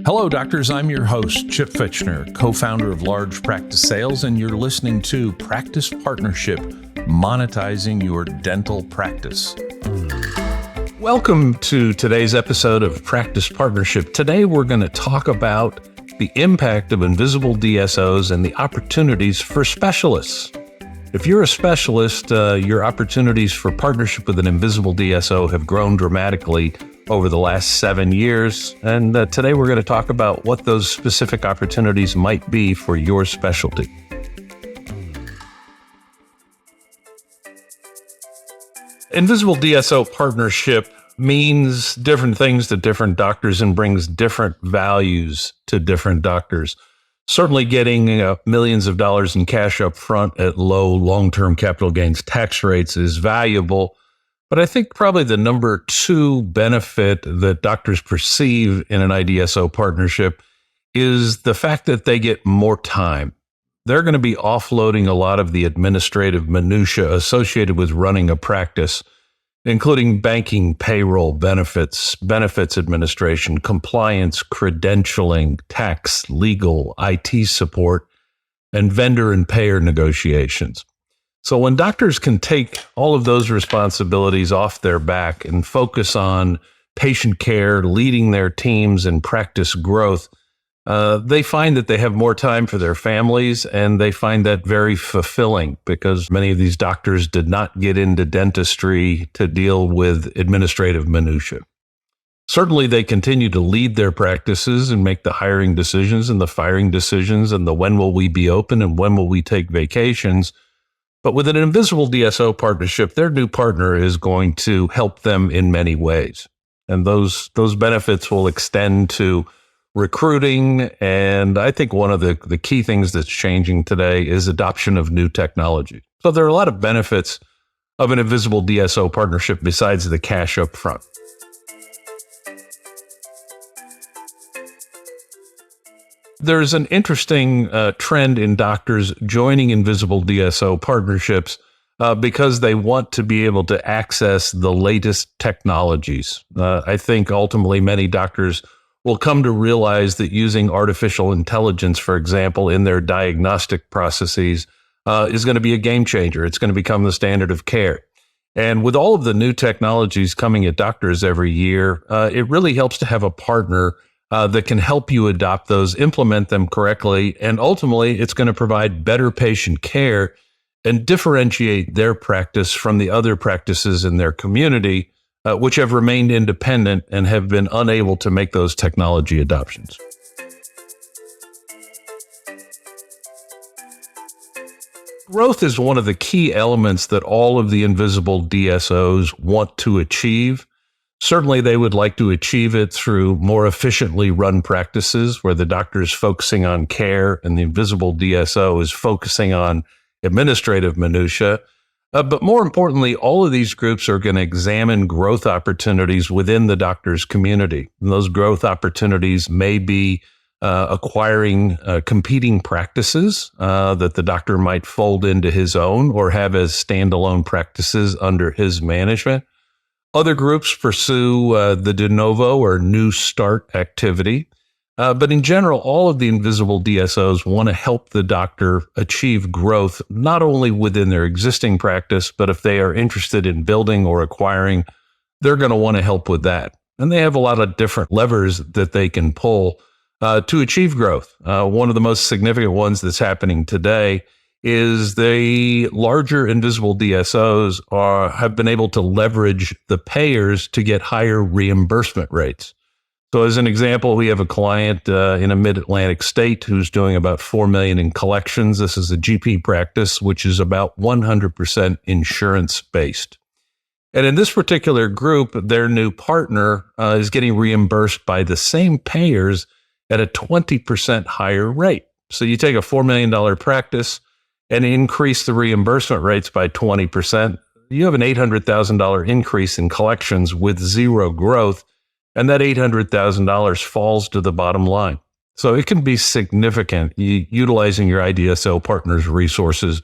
Hello, doctors. I'm your host, Chip Fichtner, co-founder of Large Practice Sales, and you're listening to Practice Partnership, Monetizing Your Dental Practice. Welcome to today's episode of Practice Partnership. Today, we're going to talk about the impact of invisible DSOs and the opportunities for specialists. If you're a specialist, your opportunities for partnership with an invisible DSO have grown dramatically over the last 7 years. And today we're going to talk about what those specific opportunities might be for your specialty. Invisible DSO partnership means different things to different doctors and brings different values to different doctors. Certainly getting millions of dollars in cash up front at low long-term capital gains tax rates is valuable. But I think probably the number two benefit that doctors perceive in an IDSO partnership is the fact that they get more time. They're going to be offloading a lot of the administrative minutia associated with running a practice, including banking, payroll, benefits administration, compliance, credentialing, tax, legal, IT support, and vendor and payer negotiations. So when doctors can take all of those responsibilities off their back and focus on patient care, leading their teams, and practice growth, they find that they have more time for their families, and they find that very fulfilling because many of these doctors did not get into dentistry to deal with administrative minutia. Certainly, they continue to lead their practices and make the hiring decisions and the firing decisions and the when will we be open and when will we take vacations. But with an invisible DSO partnership, their new partner is going to help them in many ways. And those benefits will extend to recruiting. And I think one of the key things that's changing today is adoption of new technology. So there are a lot of benefits of an invisible DSO partnership besides the cash up front. There's an interesting trend in doctors joining invisible DSO partnerships because they want to be able to access the latest technologies. I think ultimately many doctors will come to realize that using artificial intelligence, for example, in their diagnostic processes is going to be a game changer. It's going to become the standard of care. And with all of the new technologies coming at doctors every year, it really helps to have a partner that can help you adopt those, implement them correctly, and ultimately it's going to provide better patient care and differentiate their practice from the other practices in their community, which have remained independent and have been unable to make those technology adoptions. Growth is one of the key elements that all of the invisible DSOs want to achieve. Certainly, they would like to achieve it through more efficiently run practices where the doctor is focusing on care and the invisible DSO is focusing on administrative minutia. But more importantly, all of these groups are going to examine growth opportunities within the doctor's community. And those growth opportunities may be acquiring competing practices that the doctor might fold into his own or have as standalone practices under his management. Other groups pursue the de novo or new start activity. But in general, all of the invisible DSOs want to help the doctor achieve growth, not only within their existing practice, but if they are interested in building or acquiring, they're going to want to help with that. And they have a lot of different levers that they can pull to achieve growth. One of the most significant ones that's happening today is the larger invisible DSOs have been able to leverage the payers to get higher reimbursement rates. So as an example, we have a client in a mid-Atlantic state who's doing about $4 million in collections. This is a GP practice, which is about 100% insurance-based. And in this particular group, their new partner is getting reimbursed by the same payers at a 20% higher rate. So you take a $4 million practice and increase the reimbursement rates by 20%, you have an $800,000 increase in collections with zero growth, and that $800,000 falls to the bottom line. So it can be significant utilizing your IDSO partners' resources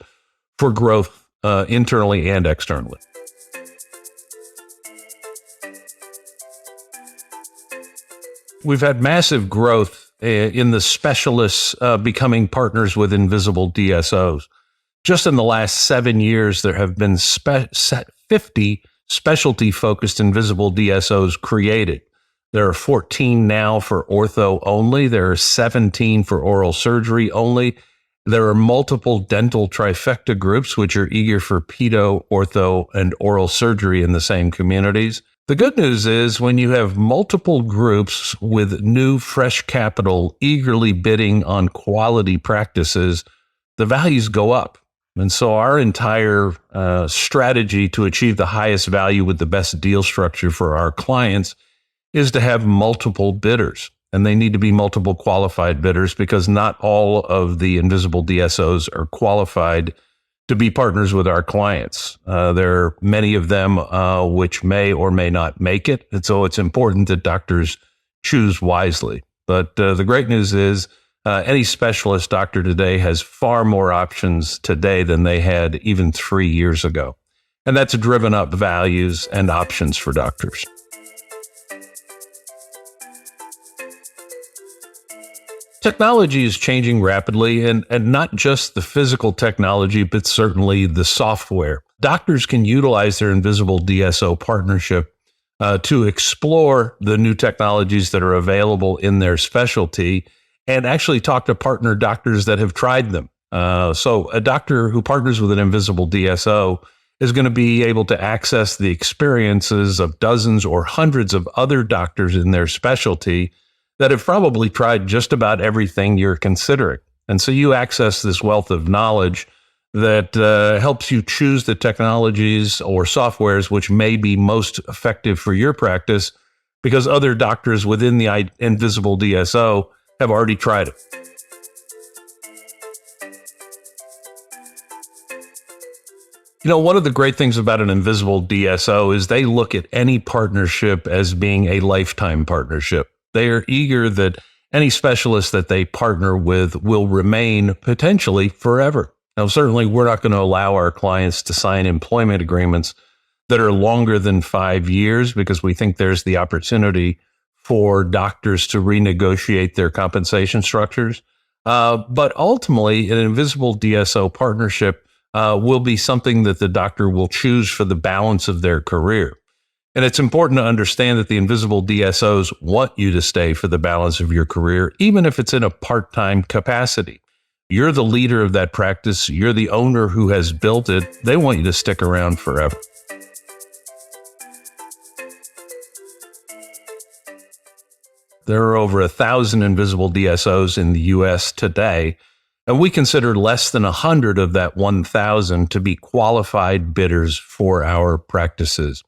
for growth internally and externally. We've had massive growth in the specialists becoming partners with Invisible DSOs. Just in the last 7 years, there have been 50 specialty-focused Invisible DSOs created. There are 14 now for ortho only. There are 17 for oral surgery only. There are multiple dental trifecta groups, which are eager for pedo, ortho, and oral surgery in the same communities. The good news is when you have multiple groups with new, fresh capital eagerly bidding on quality practices, the values go up. And so our entire strategy to achieve the highest value with the best deal structure for our clients is to have multiple bidders. And they need to be multiple qualified bidders because not all of the Invisible DSOs are qualified to be partners with our clients. There are many of them which may or may not make it. And so it's important that doctors choose wisely. But the great news is any specialist doctor today has far more options today than they had even 3 years ago. And that's driven up values and options for doctors. Technology is changing rapidly, and not just the physical technology, but certainly the software. Doctors can utilize their Invisible DSO partnership to explore the new technologies that are available in their specialty and actually talk to partner doctors that have tried them. So a doctor who partners with an Invisible DSO is going to be able to access the experiences of dozens or hundreds of other doctors in their specialty that have probably tried just about everything you're considering. And so you access this wealth of knowledge that helps you choose the technologies or softwares which may be most effective for your practice because other doctors within the Invisible DSO have already tried it. You know, one of the great things about an Invisible DSO is they look at any partnership as being a lifetime partnership. They are eager that any specialist that they partner with will remain potentially forever. Now, certainly, we're not going to allow our clients to sign employment agreements that are longer than 5 years because we think there's the opportunity for doctors to renegotiate their compensation structures. But ultimately, an Invisible DSO partnership will be something that the doctor will choose for the balance of their career. And it's important to understand that the Invisible DSOs want you to stay for the balance of your career, even if it's in a part-time capacity. You're the leader of that practice. You're the owner who has built it. They want you to stick around forever. There are over 1,000 Invisible DSOs in the U.S. today, and we consider less than 100 of that 1,000 to be qualified bidders for our practices.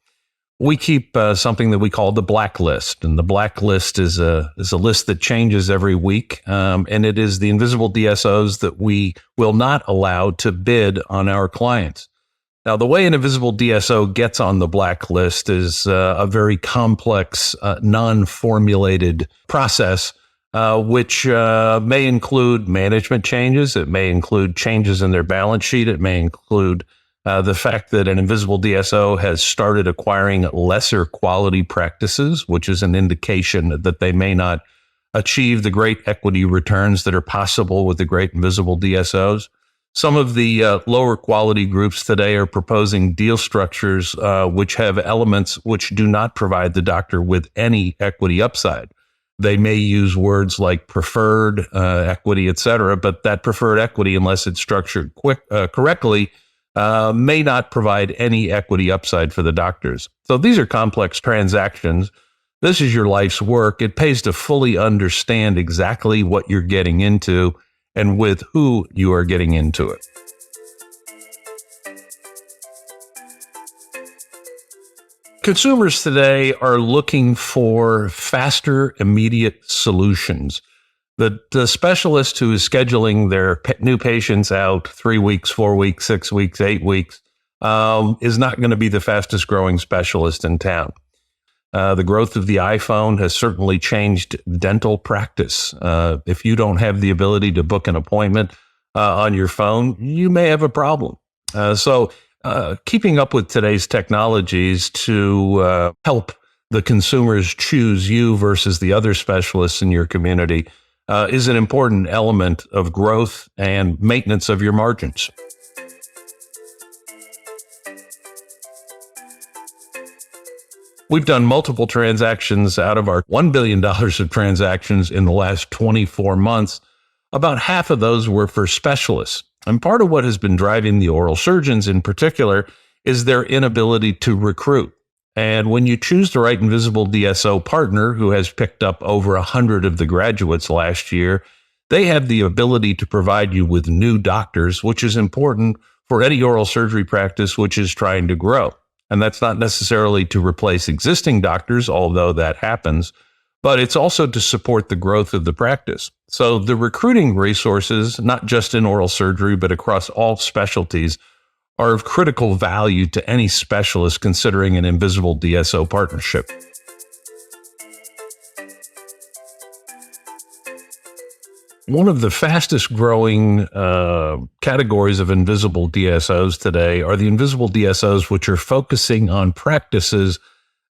We keep something that we call the blacklist, and the blacklist is a list that changes every week, and it is the Invisible DSOs that we will not allow to bid on our clients. Now, the way an Invisible DSO gets on the blacklist is a very complex, non-formulated process, which may include management changes. It may include changes in their balance sheet. It may include the fact that an Invisible DSO has started acquiring lesser quality practices, which is an indication that they may not achieve the great equity returns that are possible with the great Invisible DSOs. Some of the lower quality groups today are proposing deal structures which have elements which do not provide the doctor with any equity upside. They may use words like preferred equity, et cetera, but that preferred equity, unless it's structured correctly, may not provide any equity upside for the doctors. So these are complex transactions. This is your life's work. It pays to fully understand exactly what you're getting into and with who you are getting into it. Consumers today are looking for faster, immediate solutions. The specialist who is scheduling their new patients out 3 weeks, 4 weeks, 6 weeks, 8 weeks is not going to be the fastest growing specialist in town. The growth of the iPhone has certainly changed dental practice. If you don't have the ability to book an appointment on your phone, you may have a problem. So keeping up with today's technologies to help the consumers choose you versus the other specialists in your community is an important element of growth and maintenance of your margins. We've done multiple transactions out of our $1 billion of transactions in the last 24 months. About half of those were for specialists. And part of what has been driving the oral surgeons in particular is their inability to recruit. And when you choose the right Invisible DSO partner who has picked up over 100 of the graduates last year, they have the ability to provide you with new doctors, which is important for any oral surgery practice which is trying to grow. And that's not necessarily to replace existing doctors, although that happens, but it's also to support the growth of the practice. So the recruiting resources, not just in oral surgery, but across all specialties, are of critical value to any specialist considering an Invisible DSO partnership. One of the fastest growing categories of Invisible DSOs today are the Invisible DSOs, which are focusing on practices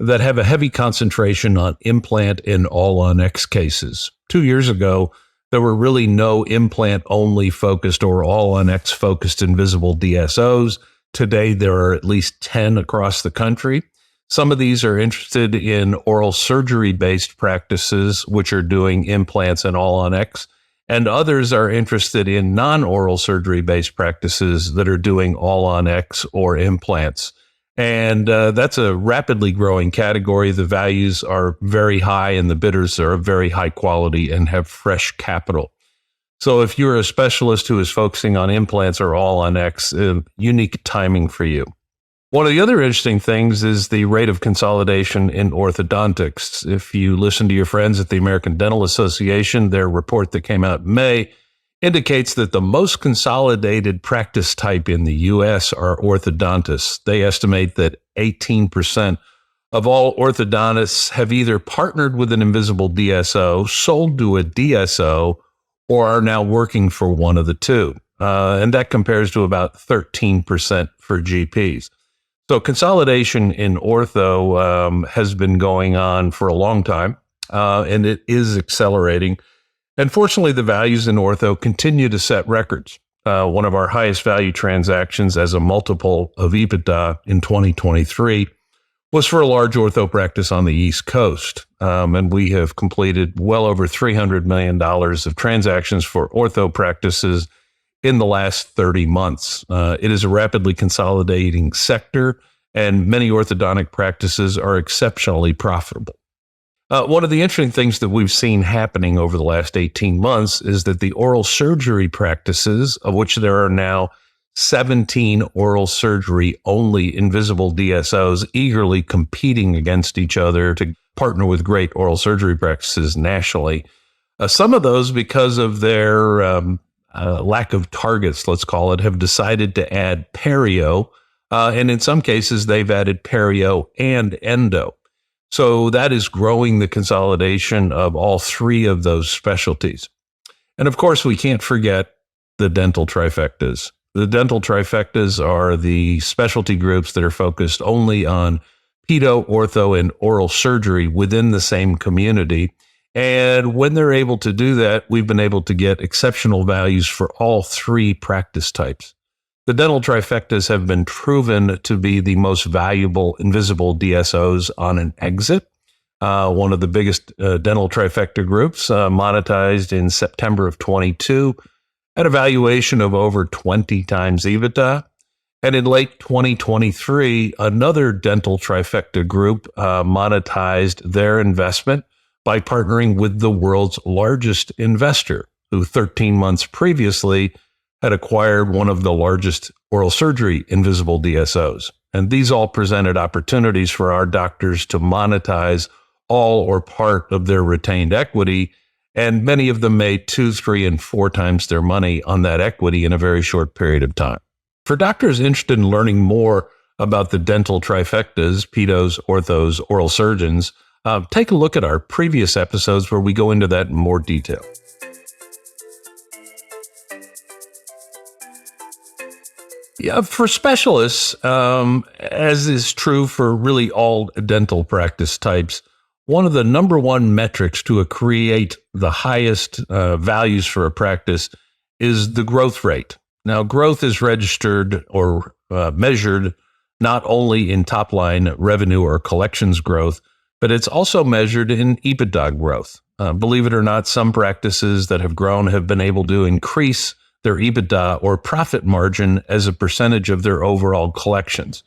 that have a heavy concentration on implant and all-on-X cases. 2 years ago, there were really no implant-only focused or all-on-X focused Invisible DSOs. Today, there are at least 10 across the country. Some of these are interested in oral surgery-based practices, which are doing implants and all-on-X. And others are interested in non-oral surgery-based practices that are doing all-on-X or implants. And that's a rapidly growing category. The values are very high and the bidders are of very high quality and have fresh capital. So if you're a specialist who is focusing on implants or all-on-X, unique timing for you. One of the other interesting things is the rate of consolidation in orthodontics. If you listen to your friends at the American Dental Association, their report that came out in May indicates that the most consolidated practice type in the U.S. are orthodontists. They estimate that 18% of all orthodontists have either partnered with an Invisible DSO, sold to a DSO, or are now working for one of the two. And that compares to about 13% for GPs. So consolidation in ortho has been going on for a long time, and it is accelerating. And fortunately, the values in ortho continue to set records. One of our highest value transactions as a multiple of EBITDA in 2023 was for a large ortho practice on the East Coast. And we have completed well over $300 million of transactions for ortho practices in the last 30 months. It is a rapidly consolidating sector, and many orthodontic practices are exceptionally profitable. One of the interesting things that we've seen happening over the last 18 months is that the oral surgery practices, of which there are now 17 oral surgery only Invisible DSOs eagerly competing against each other to partner with great oral surgery practices nationally. Some of those, because of their lack of targets, let's call it, have decided to add perio. And in some cases, they've added perio and endo. So that is growing the consolidation of all three of those specialties. And of course, we can't forget the dental trifectas. The dental trifectas are the specialty groups that are focused only on pedo, ortho, and oral surgery within the same community. And when they're able to do that, we've been able to get exceptional values for all three practice types. The dental trifectas have been proven to be the most valuable Invisible DSOs on an exit. One of the biggest dental trifecta groups monetized in September of 22 at a valuation of over 20 times EBITDA. And in late 2023, another dental trifecta group monetized their investment by partnering with the world's largest investor, who 13 months previously had acquired one of the largest oral surgery Invisible DSOs. And these all presented opportunities for our doctors to monetize all or part of their retained equity. And many of them made 2, 3, and 4 times their money on that equity in a very short period of time. For doctors interested in learning more about the dental trifectas, pedos, orthos, oral surgeons, take a look at our previous episodes where we go into that in more detail. Yeah, for specialists, as is true for really all dental practice types, one of the number one metrics to create the highest values for a practice is the growth rate. Now, growth is registered or measured not only in top line revenue or collections growth, but it's also measured in EBITDA growth. Believe it or not, some practices that have grown have been able to increase their EBITDA or profit margin as a percentage of their overall collections.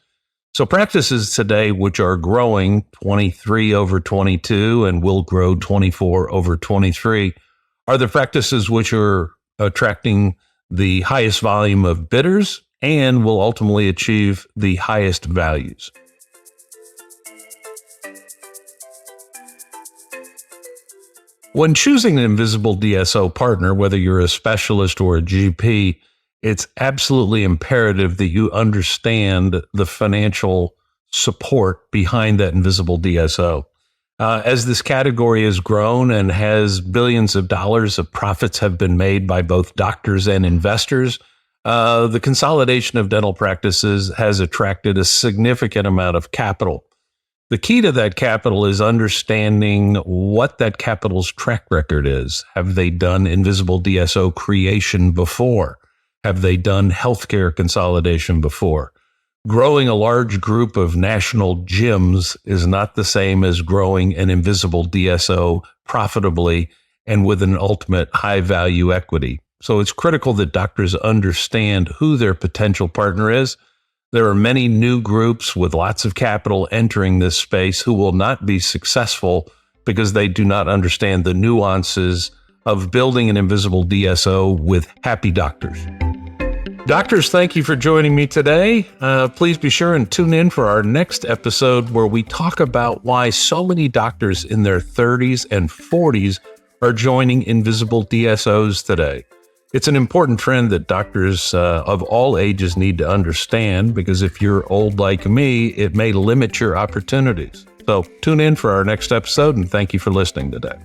So practices today which are growing 23 over 22 and will grow 24 over 23 are the practices which are attracting the highest volume of bidders and will ultimately achieve the highest values. When choosing an Invisible DSO partner, whether you're a specialist or a GP, it's absolutely imperative that you understand the financial support behind that Invisible DSO. As this category has grown and has billions of dollars of profits have been made by both doctors and investors, the consolidation of dental practices has attracted a significant amount of capital. The key to that capital is understanding what that capital's track record is. Have they done Invisible DSO creation before? Have they done healthcare consolidation before? Growing a large group of national gyms is not the same as growing an Invisible DSO profitably and with an ultimate high value equity. So it's critical that doctors understand who their potential partner is. There are many new groups with lots of capital entering this space who will not be successful because they do not understand the nuances of building an Invisible DSO with happy doctors. Doctors, thank you for joining me today. Please be sure and tune in for our next episode where we talk about why so many doctors in their 30s and 40s are joining Invisible DSOs today. It's an important trend that doctors of all ages need to understand because if you're old like me, it may limit your opportunities. So tune in for our next episode and thank you for listening today.